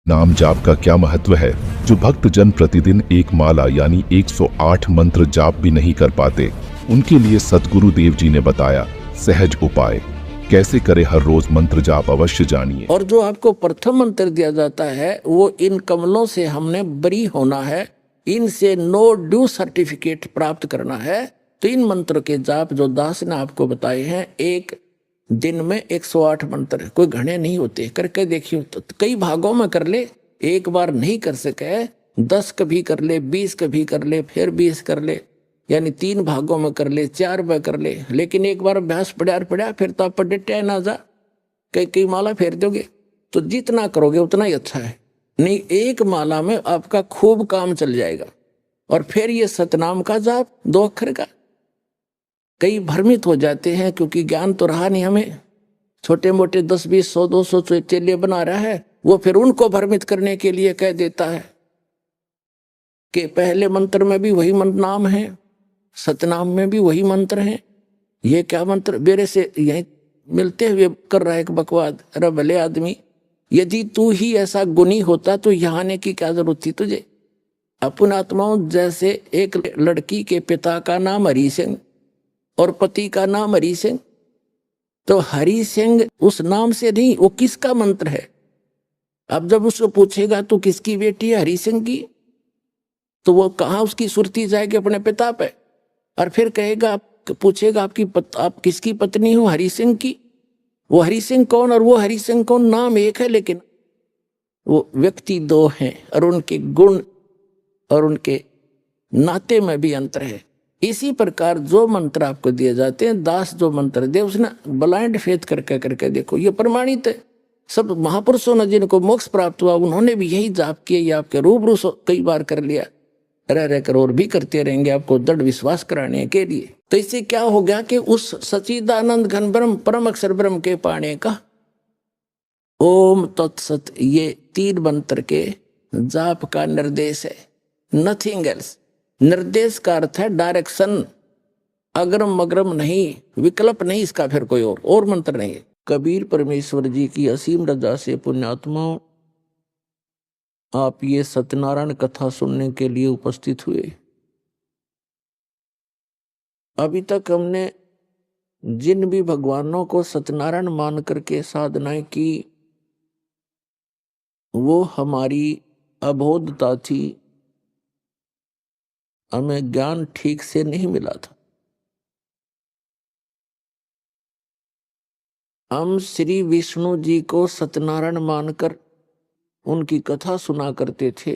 नाम जाप का क्या महत्व है जो भक्त जन प्रतिदिन एक माला यानी 108 मंत्र जाप भी नहीं कर पाते। उनके लिए सतगुरु देव जी ने बताया सहज उपाय। कैसे करे हर रोज मंत्र जाप, अवश्य जानिए। और जो आपको प्रथम मंत्र दिया जाता है वो इन कमलों से हमने बरी होना है, इनसे नो ड्यू सर्टिफिकेट प्राप्त करना है। तो इन मंत्र के जाप जो दास ने आपको बताए हैं, एक दिन में 108 मंत्र, कोई घने नहीं होते, करके देखियो। तो कई भागों में कर ले, एक बार नहीं कर सके 10 कभी कर ले, 20 कभी कर ले, फिर 20 कर ले, यानी 3 भागों में कर ले, 4 में कर ले। लेकिन एक बार अभ्यास पड़ा फिर तो आप पढ़े ना जा, कई कई माला फेर दोगे तो जितना करोगे उतना ही अच्छा है। नहीं, एक माला में आपका खूब काम चल जाएगा। और फिर ये सतनाम का जाप 2 अक्षर का, कई भ्रमित हो जाते हैं क्योंकि ज्ञान तो रहा नहीं हमें। छोटे मोटे 10 20 100 200 चेले बना रहा है, वो फिर उनको भ्रमित करने के लिए कह देता है कि पहले मंत्र में भी वही नाम है, सतनाम में भी वही मंत्र है। ये क्या मंत्र मेरे से यही मिलते हुए कर रहा है एक बकवाद। अरे भले आदमी, यदि तू ही ऐसा गुणी होता तो यहाँ आने की क्या जरूरत थी तुझे। अपन आत्माओं जैसे एक लड़की के पिता का नाम हरि सिंह और पति का नाम हरि सिंह, तो हरि सिंह उस नाम से नहीं, वो किसका मंत्र है। अब जब उसको पूछेगा तो किसकी बेटी है, हरि सिंह की, तो वो कहाँ उसकी सुरती जाएगी अपने पिता पे। और फिर कहेगा, पूछेगा आप किसकी पत्नी हो, हरि सिंह की। वो हरि सिंह कौन और वो हरि सिंह कौन, नाम एक है लेकिन वो व्यक्ति 2 हैं, और उनके गुण और उनके नाते में भी अंतर है। इसी प्रकार जो मंत्र आपको दिए जाते हैं, दास जो मंत्र दे उसने ब्लाइंड फेथ करके करके देखो, ये प्रमाणित है। सब महापुरुषों ने जिनको मोक्ष प्राप्त हुआ उन्होंने भी यही जाप किया, ये आपके रूबरू कई बार कर लिया, रह कर और भी करते रहेंगे आपको दृढ़ विश्वास कराने के लिए। तो इससे क्या हो गया कि उस सच्चिदानंद घन ब्रह्म परम अक्षर ब्रह्म के पाने का ओम तत्सत, ये 3 मंत्र के जाप का निर्देश है, नथिंग एल्स। निर्देश का अर्थ है डायरेक्शन, अग्रम मग्रम नहीं, विकल्प नहीं इसका, फिर कोई और मंत्र नहीं है। कबीर परमेश्वर जी की असीम रजा से पुण्यात्माओं, आप ये सत्यनारायण कथा सुनने के लिए उपस्थित हुए। अभी तक हमने जिन भी भगवानों को सत्यनारायण मान करके साधनाएं की, वो हमारी अबोधता थी, हमें ज्ञान ठीक से नहीं मिला था। हम श्री विष्णु जी को सत्यनारायण मानकर उनकी कथा सुना करते थे।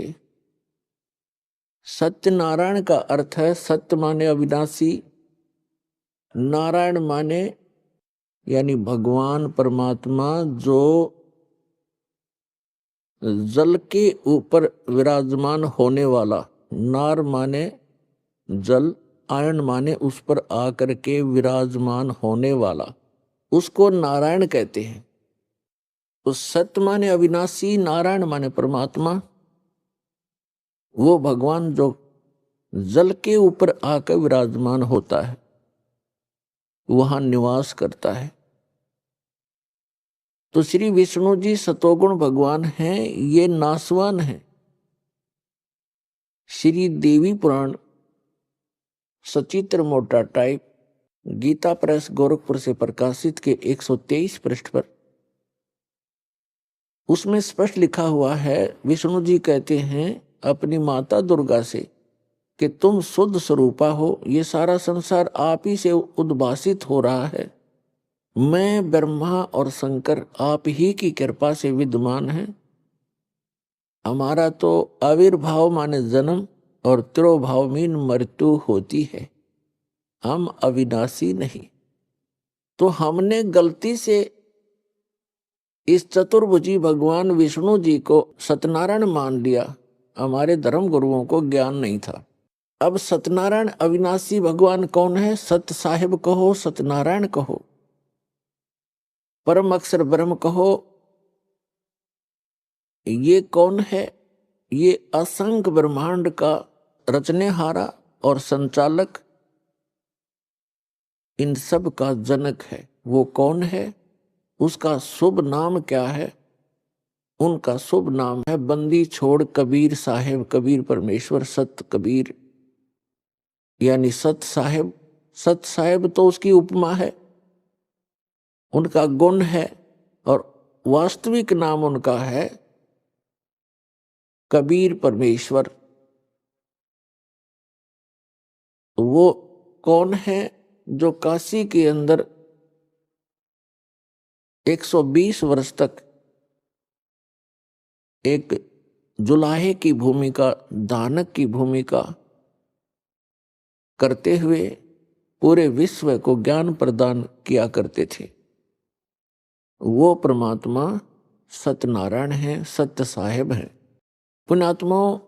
सत्यनारायण का अर्थ है, सत्य माने अविनाशी, नारायण माने यानी भगवान परमात्मा जो जल के ऊपर विराजमान होने वाला। नार माने जल, आयन माने उस पर आकर के विराजमान होने वाला, उसको नारायण कहते हैं। तो सत्य माने अविनाशी, नारायण माने परमात्मा, वो भगवान जो जल के ऊपर आकर विराजमान होता है, वहां निवास करता है। तो श्री विष्णु जी सतोगुण भगवान हैं, ये नासवान हैं। श्री देवी पुराण सचित्र मोटा टाइप, गीता प्रेस गोरखपुर से प्रकाशित के 123 पृष्ठ पर, उसमें स्पष्ट लिखा हुआ है, विष्णु जी कहते हैं अपनी माता दुर्गा से कि तुम शुद्ध स्वरूपा हो, ये सारा संसार आप ही से उद्भासित हो रहा है, मैं ब्रह्मा और शंकर आप ही की कृपा से विद्यमान है। हमारा तो आविर्भाव माने जन्म और तिरोभाव मीन मृत्यु होती है, हम अविनाशी नहीं। तो हमने गलती से इस चतुर्भुजी भगवान विष्णु जी को सत्यनारायण मान लिया, हमारे धर्म गुरुओं को ज्ञान नहीं था। अब सत्यनारायण अविनाशी भगवान कौन है, सत्य साहिब कहो, सत्यनारायण कहो, परम अक्षर ब्रह्म कहो, ये कौन है, ये असंख्य ब्रह्मांड का रचनेहारा और संचालक, इन सब का जनक है। वो कौन है, उसका शुभ नाम क्या है, उनका शुभ नाम है बंदी छोड़ कबीर साहेब। कबीर परमेश्वर, सत कबीर यानी सत साहेब। सत साहेब तो उसकी उपमा है, उनका गुण है, और वास्तविक नाम उनका है कबीर परमेश्वर। वो कौन है? जो काशी के अंदर 120 वर्ष तक एक जुलाहे की भूमिका, दानक की भूमिका करते हुए पूरे विश्व को ज्ञान प्रदान किया करते थे। वो परमात्मा सत्यनारायण हैं, सत्य साहेब हैं। पुण्यात्माओं,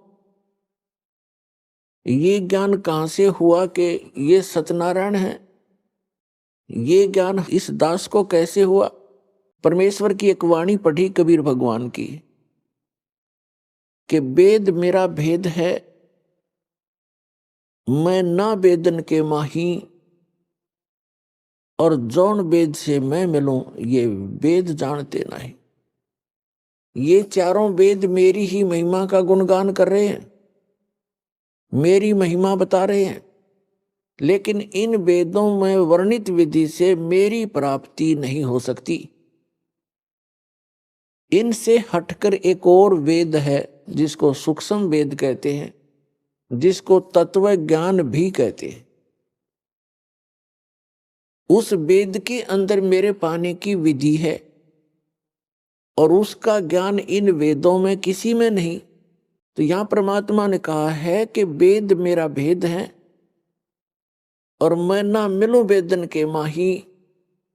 ये ज्ञान कहाँ से हुआ कि ये सत्यनारायण है? ये ज्ञान इस दास को कैसे हुआ? परमेश्वर की एक वाणी पढ़ी कबीर भगवान की कि वेद मेरा भेद है, मैं ना वेदन के माही, और जौन वेद से मैं मिलूं ये वेद जानते नहीं। ये चारों वेद मेरी ही महिमा का गुणगान कर रहे हैं, मेरी महिमा बता रहे हैं, लेकिन इन वेदों में वर्णित विधि से मेरी प्राप्ति नहीं हो सकती। इनसे हटकर एक और वेद है जिसको सूक्ष्म वेद कहते हैं, जिसको तत्व ज्ञान भी कहते हैं। उस वेद के अंदर मेरे पाने की विधि है और उसका ज्ञान इन वेदों में किसी में नहीं। तो यहां परमात्मा ने कहा है कि वेद मेरा भेद है और मैं ना मिलूं वेदन के माही,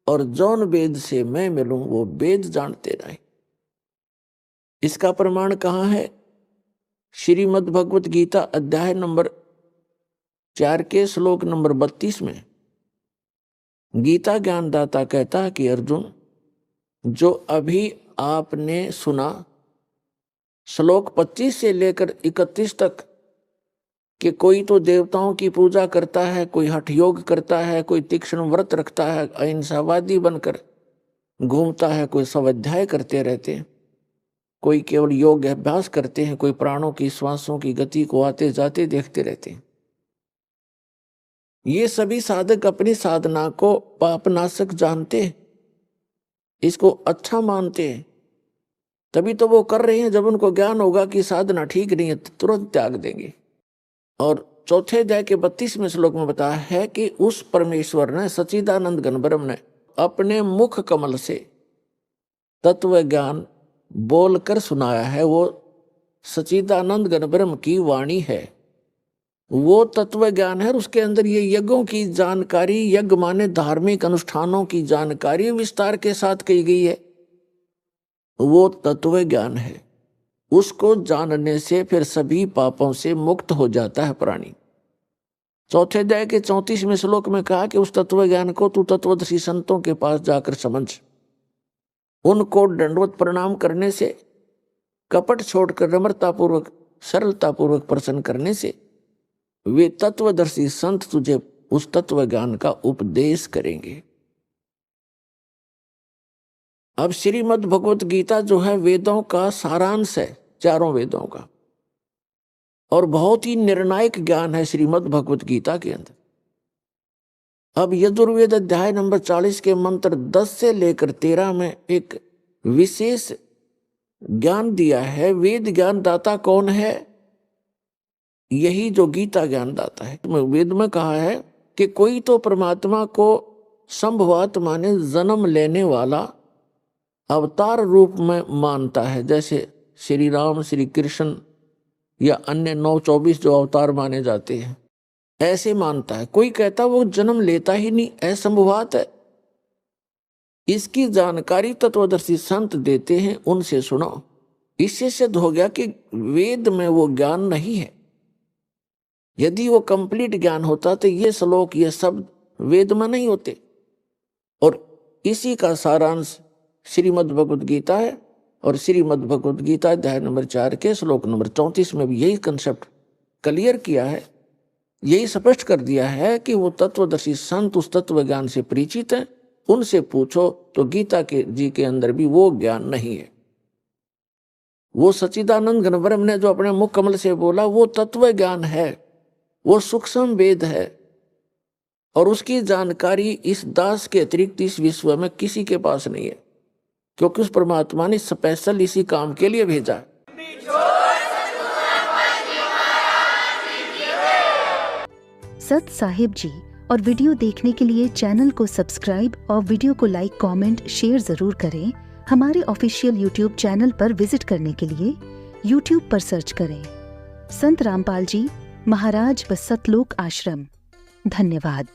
और जौन वेद से मैं मिलूं वो वेद जानते नहीं। इसका प्रमाण कहाँ है? श्रीमद् भगवत गीता अध्याय नंबर 4 के श्लोक नंबर 32 में गीता ज्ञानदाता कहता है कि अर्जुन, जो अभी आपने सुना श्लोक 25 से लेकर 31 तक कि कोई तो देवताओं की पूजा करता है, कोई हठ योग करता है, कोई तीक्ष्ण व्रत रखता है, अहिंसावादी बनकर घूमता है, कोई स्वाध्याय करते रहते हैं, कोई केवल योग अभ्यास करते हैं, कोई प्राणों की श्वासों की गति को आते जाते देखते रहते हैं। ये सभी साधक अपनी साधना को पापनाशक जानते हैं, इसको अच्छा मानते हैं, तभी तो वो कर रहे हैं। जब उनको ज्ञान होगा कि साधना ठीक नहीं है तो तुरंत त्याग देंगे। और चौथे अध्याय के 32वें श्लोक में बताया है कि उस परमेश्वर ने, सच्चिदानंद घन ब्रह्म ने अपने मुख कमल से तत्व ज्ञान बोलकर सुनाया है। वो सच्चिदानंद घन ब्रह्म की वाणी है, वो तत्व ज्ञान है। उसके अंदर ये यज्ञों की जानकारी, यज्ञ माने धार्मिक अनुष्ठानों की जानकारी विस्तार के साथ की गई है, वो तत्व ज्ञान है। उसको जानने से फिर सभी पापों से मुक्त हो जाता है प्राणी। चौथे अध्याय के 34वें श्लोक में कहा कि उस तत्व ज्ञान को तू तत्वदर्शी संतों के पास जाकर समझ। उनको दंडवत प्रणाम करने से, कपट छोड़कर नम्रतापूर्वक सरलतापूर्वक प्रसन्न करने से वे तत्वदर्शी संत तुझे उस तत्व ज्ञान का उपदेश करेंगे। अब श्रीमद् भगवत गीता जो है वेदों का सारांश है, चारों वेदों का, और बहुत ही निर्णायक ज्ञान है श्रीमद् भगवत गीता के अंदर। अब यजुर्वेद अध्याय नंबर 40 के मंत्र 10 से लेकर 13 में एक विशेष ज्ञान दिया है। वेद ज्ञान दाता कौन है? यही जो गीता ज्ञान दाता है। वेद में कहा है कि कोई तो परमात्मा को संभवात माने जन्म लेने वाला अवतार रूप में मानता है, जैसे श्री राम, श्री कृष्ण या अन्य 9-24 जो अवतार माने जाते हैं, ऐसे मानता है। कोई कहता वो जन्म लेता ही नहीं, असंभवात है। इसकी जानकारी तत्वदर्शी संत देते हैं, उनसे सुनो। इससे सिद्ध हो गया कि वेद में वो ज्ञान नहीं है। यदि वो कंप्लीट ज्ञान होता तो ये श्लोक, ये शब्द वेद में नहीं होते। और इसी का सारांश श्रीमद् भगवत गीता है, और श्रीमद् भगवत गीता अध्याय नंबर 4 के श्लोक नंबर 34 में भी यही कंसेप्ट क्लियर किया है, यही स्पष्ट कर दिया है कि वो तत्वदर्शी संत उस तत्व ज्ञान से परिचित हैं, उनसे पूछो तो गीता के जी के अंदर भी वो ज्ञान नहीं है। वो सच्चिदानंद घन ब्रह्म ने जो अपने मुख कमल से बोला वो तत्व ज्ञान है, वो सूक्ष्म वेद है, और उसकी जानकारी इस दास के अतिरिक्त इस विश्व में किसी के पास नहीं है, क्योंकि उस परमात्मा ने स्पेशल इसी काम के लिए भेजा। सत साहिब जी और वीडियो देखने के लिए चैनल को सब्सक्राइब और वीडियो को लाइक, कमेंट, शेयर जरूर करें। हमारे ऑफिशियल यूट्यूब चैनल पर विजिट करने के लिए यूट्यूब पर सर्च करें संत रामपाल जी महाराज व सतलोक आश्रम। धन्यवाद।